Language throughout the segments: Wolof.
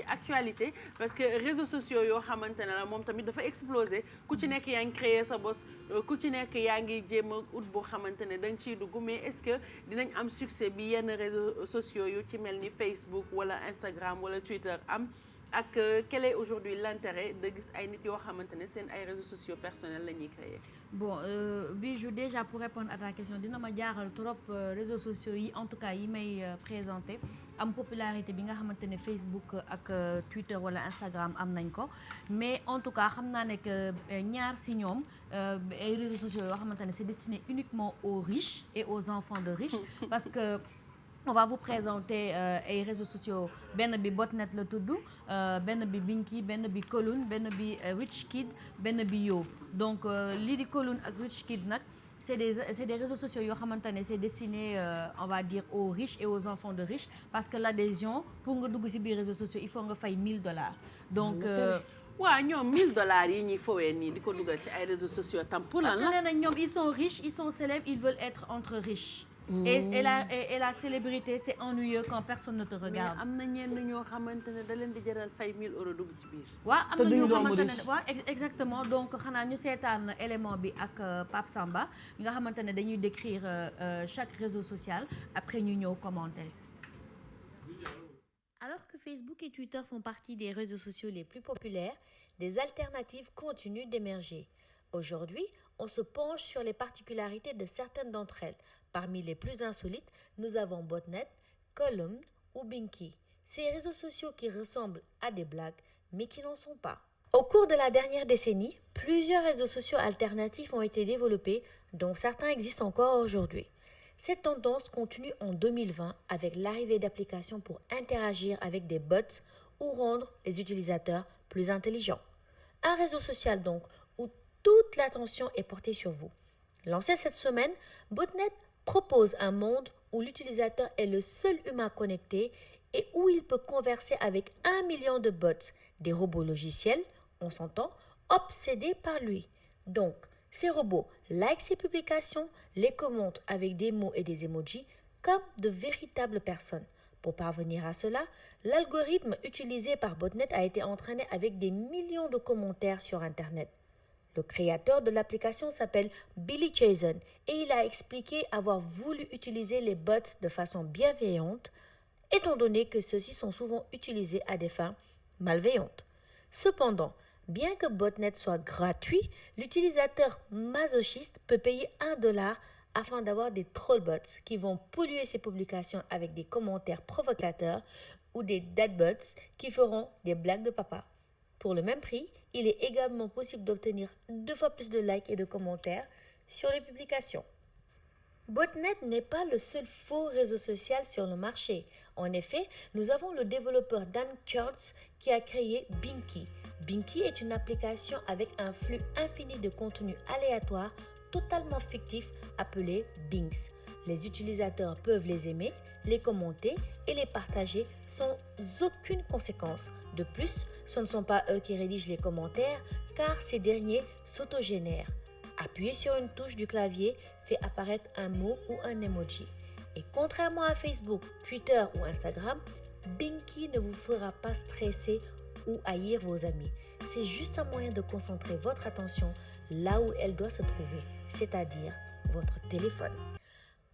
actualité parce que réseaux sociaux yoo xamante ne la moom tamit dafa exploser ku ci nekk yaa ngi créer sa bos ku ci nekk yaa ngi jéem a ut boo xamante ne da nga ciy dugg mais est-ce que dinañ am succès bi yenn réseaux sociaux yu ci mel ni Facebook wala Instagram wala Twitter am ak quel est aujourd'hui l'intérêt de gis ay nit yoo xamante ne seen ay réseaux sociaux personnels la ñuy créer. Bon Bijou déjà pour répondre à ta question dina ma jaaxal trop réseaux sociaux yi en tout cas yi may présenté am popularité bi nga xamante ne Facebook ak Twitter wala Instagram am nañ ko mais en tout cas xam naa ne que ñaar si ñoom ay réseaux sociaux yoo xamante ne c'est destiné uniquement aux riches et aux enfants de riches parce que on va vous présenter ay réseaux sociaux benn bi Botnet la tudd benn bi Binky benn bi Koloun benn bi Rich Kid benn bi Yo donc lii di Koloun ak Rich Kid nag c'est des réseaux sociaux yoo xamante ne c'est destiné on va dire aux riches et aux enfants de riches parce que l'adhésion pour nga dugg ci biir réseaux sociaux il faut nga fay $1000 donc waaw ñoom $1000 yi ñuy fowee nii di ko dugal ci ay réseaux sociaux tam pour lan la parce que nee nañ ñoom ils sont riches ils sont célèbres ils veulent être entre riches et la célébrité c'est ennuyeux quand personne ne te regarde. mais am na ñenn ñoo xamante ne da leen di jaral fay 1000 € dugg ci biir. waaw am na ñoo xamante ne waaw exactement donc xanaa ñu seetaan élément bi ak Pape Samba ñi nga xamante ne dañuy décrire chaque réseau social après ñu ñëw commenter. Alors que Facebook et Twitter font partie des réseaux sociaux les plus populaires, des alternatives continuent d'émerger. Aujourd'hui, on se penche sur les particularités de certaines d'entre elles. Parmi les plus insolites, nous avons Botnet, Koloun ou Binky. Ces réseaux sociaux qui ressemblent à des blagues, mais qui n'en sont pas. Au cours de la dernière décennie, plusieurs réseaux sociaux alternatifs ont été développés, dont certains existent encore aujourd'hui. Cette tendance continue en 2020 avec l'arrivée d'applications pour interagir avec des bots ou rendre les utilisateurs plus intelligents. Un réseau social donc où toute l'attention est portée sur vous. Lancé cette semaine, Botnet propose un monde où l'utilisateur est le seul humain connecté et où il peut converser avec 1 million de bots, des robots logiciels, on s'entend, obsédés par lui. Donc, ces robots likent ses publications, les commentent avec des mots et des emojis comme de véritables personnes. Pour parvenir à cela, l'algorithme utilisé par Botnet a été entraîné avec des millions de commentaires sur Internet. Le créateur de l'application s'appelle Billy Jason et il a expliqué avoir voulu utiliser les bots de façon bienveillante, étant donné que ceux-ci sont souvent utilisés à des fins malveillantes. Cependant, bien que Botnet soit gratuit, l'utilisateur masochiste peut payer $1 afin d'avoir des trollbots qui vont polluer ses publications avec des commentaires provocateurs ou des deadbots qui feront des blagues de papa. Pour le même prix, il est également possible d'obtenir 2 fois plus de likes et de commentaires sur les publications. Botnet n'est pas le seul faux réseau social sur le marché. En effet, nous avons le développeur Dan Kurtz qui a créé Binky. Binky est une application avec un flux infini de contenu aléatoire totalement fictif appelé Binks. Les utilisateurs peuvent les aimer, les commenter et les partager sans aucune conséquence. De plus, ce ne sont pas eux qui rédigent les commentaires car ces derniers s'autogénèrent. Appuyer sur une touche du clavier fait apparaître un mot ou un emoji. Et contrairement à Facebook, Twitter ou Instagram, Binky ne vous fera pas stresser ou haïr vos amis. C'est juste un moyen de concentrer votre attention là où elle doit se trouver, c'est-à-dire votre téléphone.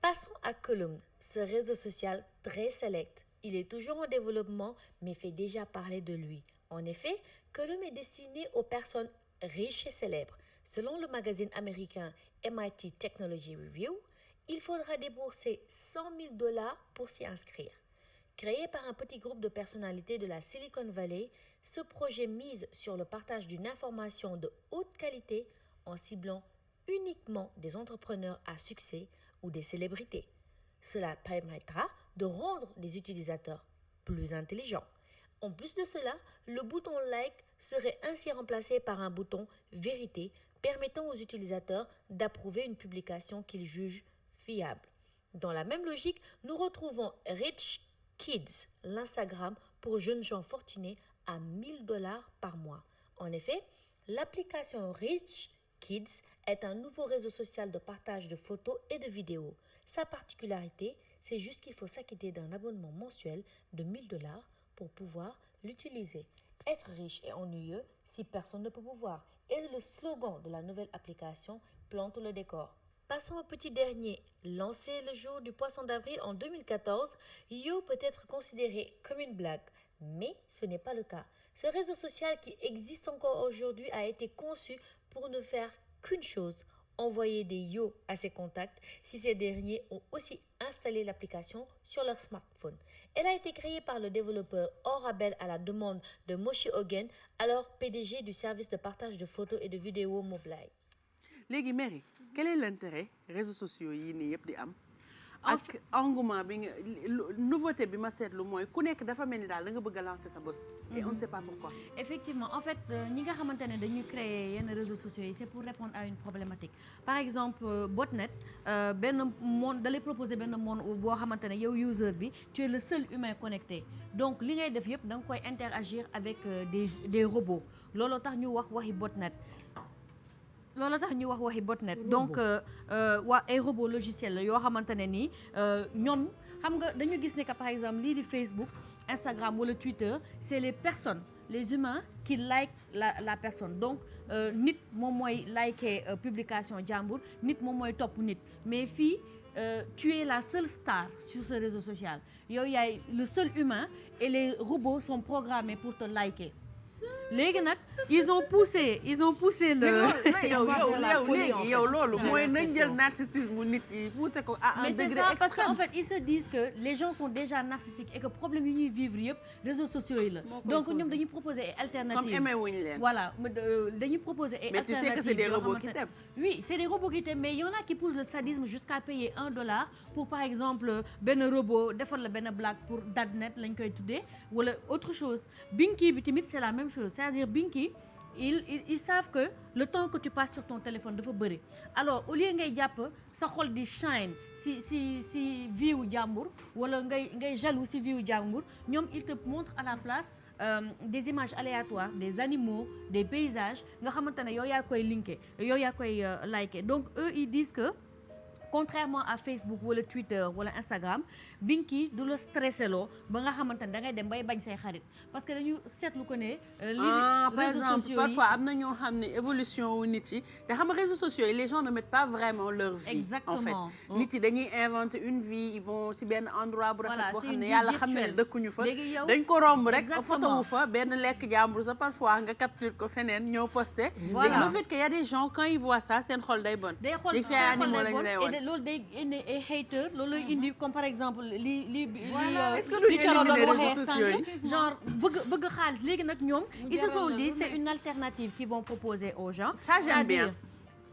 Passons à Koloun, ce réseau social très select. Il est toujours en développement, mais fait déjà parler de lui. En effet, Koloun est destiné aux personnes riches et célèbres. Selon le magazine américain MIT Technology Review, il faudra débourser $100,000 pour s'y inscrire. Créé par un petit groupe de personnalités de la Silicon Valley, ce projet mise sur le partage d'une information de haute qualité en ciblant uniquement des entrepreneurs à succès ou des célébrités. Cela permettra de rendre les utilisateurs plus intelligents. En plus de cela, le bouton like serait ainsi remplacé par un bouton vérité permettant aux utilisateurs d'approuver une publication qu'ils jugent fiable. Dans la même logique, nous retrouvons Rich Kids, l'Instagram pour jeunes gens fortunés à $1,000 par mois. En effet, l'application Rich Kids est un nouveau réseau social de partage de photos et de vidéos. Sa particularité, c'est juste qu'il faut s'acquitter d'un abonnement mensuel de $1,000 pour pouvoir l'utiliser. Être riche et ennuyeux si personne ne peut pouvoir est le slogan de la nouvelle application Plante le décor. Passons au petit dernier. Lancé le jour du poisson d'avril en 2014, Yo peut être considéré comme une blague, mais ce n'est pas le cas. Ce réseau social qui existe encore aujourd'hui a été conçu pour ne faire qu'une chose, envoyer des yo à ses contacts si ces derniers ont aussi installé l'application sur leur smartphone. Elle a été créée par le développeur Orabel à la demande de Moshi Hogan, alors PDG du service de partage de photos et de vidéos Mobleye. léegi Merry quel est l'intérêt réseaux sociaux yi nii yëpp di am ak engouement bi nga nouveauté bi ma seetlu mooy ku nekk dafa mel ni daal da nga bëgg a lancer sa bos et on ne sait pas pourquoi. Effectivement, en fait ñi nga xamante ne dañuy créer yenn réseaux sociaux yi c'est pour répondre à une problématique. Par exemple botnet benn monde da lay proposer benn monde boo xamante ne yow user bi tu es le seul humain connecté donc li ngay def yëpp da nga koy interagir avec des robots looloo tax ñu wax waxi botnet. Donc ay robot logiciel la yoo xamante ne nii ñoom xam nga dañu gis ne que par exemple lii di Facebook Instagram wala Twitter c'est les personnes les humains qui like la personne donc nit moom mooy liker publication jàmbur nit moom mooy topp nit mais fii tu es la seule star sur ce réseau social yow yaay le seul humain et les robots sont programmés pour te liker. Léegi nag ils ont poussé le léegi yow loolu mooy nañ jël narcissisme nit yi poussé ko à un degré extrême. Mais c'est ça parce qu'en fait ils se disent que les gens sont déjà narcissiques et que problème yi ñuy vivre yëpp réseaux sociaux yi la donc ñoom dañuy proposer ay alternatives comme aimé wuñu leen voilà dañuy proposer ay alternatives. Mais tu sais que c'est des robots qui t'aiment. Oui c'est des robots qui t'aiment mais il y en a qui poussent le sadisme jusqu'à payer $1 pour par exemple benn robot defal la benn blague pour dadnet lañ koy tuddee wala autre chose Binky bi tamit c'est la même chose c'est-à-dire Binky ils savent que le temps que tu passes sur ton téléphone dafa bëri alors au lieu ngay jàpp sa xol di shine si vie wu jàmbur wala ngay jaloux si vie wu jàmbur ñoom ils te montrent à la place des images aléatoires des animaux des paysages nga xamante ne yow yaa koy linké yow yaa koy liké donc eux ils disent que contrairement à Facebook wala Twitter wala Instagram Binky du la stressé loo ba nga xamante ne da ngay dem bay bañ say xarit parce que dañu seetlu ko ne. par exemple parfois am na ñoo xam ne évolution wu nit yi te xam nga réseaux sociaux yi les gens ne mettent pas vraiment leur vie. Exactement. En fait nit yi dañuy inventer une vie ils vont ci benn endroit bu rafet boo xam ne yàlla xam ne dëkkuñu fa. dañ ko romb rek photo wu fa benn lekk jàmbur sa parfois nga capture ko feneen ñëw posté. voilà le fait que y a des gens quand ils voient ça seen xol day bon. day xol loolu day indi ay hater loolu lay indi comme par exemple li est-ce que duñu éliminer réseaux sociaux yi genre bëgg xaalis léegi nag ñoom ils se sont dit c'est une alternative qu'ils vont proposer aux gens. Ça j'aime bien.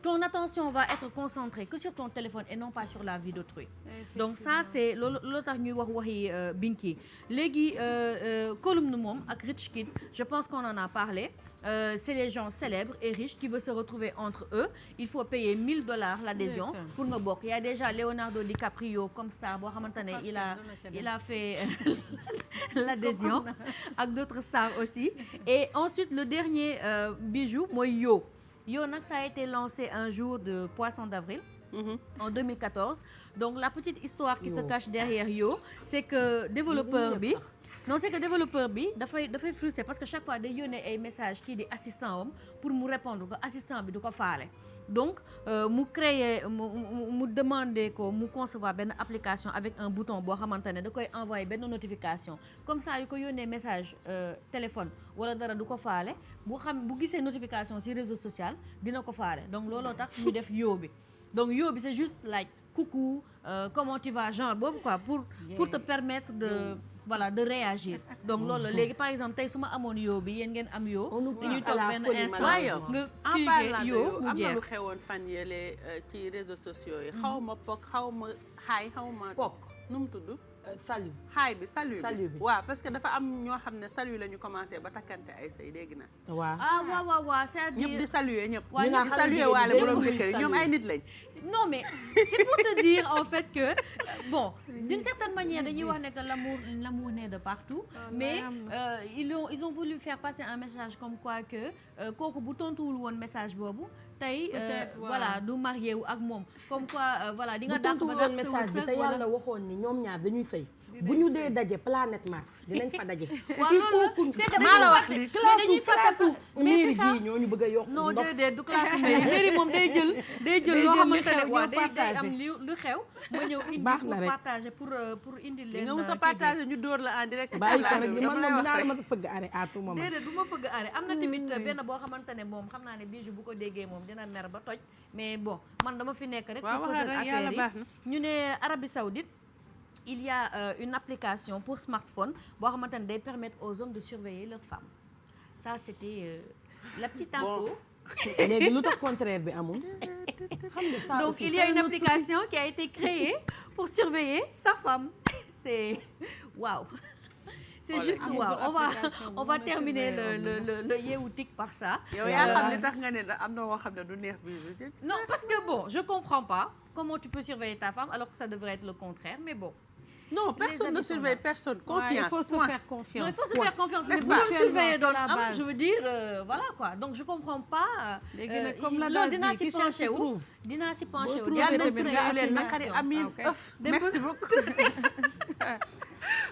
Ton attention va être concentrée que sur ton téléphone et non pas sur la vie d'autrui. Donc ça c'est loolu tax ñuy waxi Binky léegi column moom ak Rich Kid je pense qu'on en a parlé. C'est les gens célèbres et riches qui veulent se retrouver entre eux. Il faut payer $1000 l'adhésion pour nga bokk. Il y a déjà Leonardo DiCaprio comme star boo xamante ne il a fait l'adhésion ak d'autres stars aussi. Et ensuite le dernier bijou mooy Yo nag ça a été lancé un jour de poisson d'avril en 2014. Donc la petite histoire qui se cache derrière Yo c'est que développeur bi dafay frustré parce que chaque fois day yónnee ay message kii di assistant am pour mu répondre ko assistant bi du ko faale donc mu demander ko mu concevoir benn application avec un bouton boo xamante ne da koy envoyer benn notification comme ça yu ko yónnee message téléphone wala dara du ko faale bu gisee notification ci réseau social dina ko faale donc looloo tax ñu def Yo bi donc Yo bi c'est juste like coucou comment tu vas genre boobu quoi pour te permettre de réagir donc loolu léegi par exemple tey su ma amoon Yo bi yéen ngeen am Yo dañuy toog benn instant nga cliquer Yo mu am na jeex lu xewoon fan yële ci réseaux sociaux yi xaw ma pok xaw ma xaay xaw ma pok nu mu tudd salut xaay bi salut bi waaw parce que dafa am ñoo xam ne salut la ñu commencé ba takkante ay say dégg na waaw waaw c'est-à-dire ñëpp di saluer ñëpp waaw di saluer waale borom jëkkër yi ñoom ay nit lañ non mais c'est pour te dire en fait que bon d'une certaine manière dañuy wax ne que l'amour naît de partout mais ils ont voulu faire passer un message comme quoi que kooku bu tontuwul woon message boobu tey voilà du marié wu ak moom comme quoi voilà di nga dàq ba dàq message bi te yàlla waxoon ni ñoom ñaar dañuy sëy bu ñu dee daje planète Mars dinañ fa daje. waaw il loolu faut c'est que maa la wax li mais dañuy fàtte mais c'est ça ñoo ñu bëgg a yokk non ndox. déedéet du classe mairie moom day jël loo xamante ne waaw day am lu xew ma ñëw indi Baax pour na rek. partager pour indi leen nga musa partager ñu dóor la en direct bàyyi ko rek dama man lay moom wax dinaa rek. la ma fëgg arrêt à tout moment. déedéet du ma fëgg arrêt am na tamit benn boo xamante ne moom xam naa ne Bijou bu ko déggee moom dina mer ba toj mais bon man dama fi nekk rek waaw pour waxal fësal rek yàlla affaire baax yi na. ñu ne Arabie Saoudite il y a une application pour smartphone boo xamante ne day permettre aux hommes de surveiller leurs femmes ça c'était la petite info. léegi lu tax contraire bi amul. xam nga ça Donc aussi, il y a c'est une un autre application qui a été créée pour surveiller sa femme. C'est waouh. C'est juste waouh. On va terminer le Yeewu Tic par ça. yow yaa xam li tax nga ne am na woo xam ne du neex bi. Non, parce que bon, je comprends pas comment tu peux surveiller ta femme alors que ça devrait être le contraire, mais bon. Non, personne ne amis sont surveille là. personne. Ouais, Confiance. il faut se point. faire confiance. Non, il faut se faire confiance. Mais N'est-ce bu pas? doon surveiller doon C'est la am, base. je veux dire, voilà quoi. Donc je comprends pas. Léegi nag comme la loolu base dinaa bi, si qui cherche penché wu. trouve. Dinaa si penché wu. trouver Yàlla tamit na nga leen assumer. nakari amin Ok. ëf. Merci beaucoup.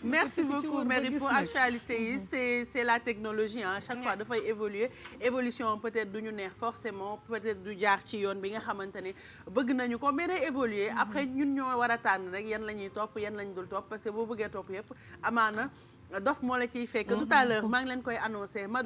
Merci beaucoup Marie pour actualité yi c'est la technologie hein chaque fois dafay évoluer évolution peut-être du ñu neex forcément peut-être du jaar ci yoon bi nga xamante ne bëgg nañu ko mais day évoluer après ñun ñoo war a tànn rek yan la ñuy topp yan lañ dul topp parce que boo bëggee topp yëpp amaana dof moo la ciy fekk tout à l'heure maa ngi leen koy annoncé Mado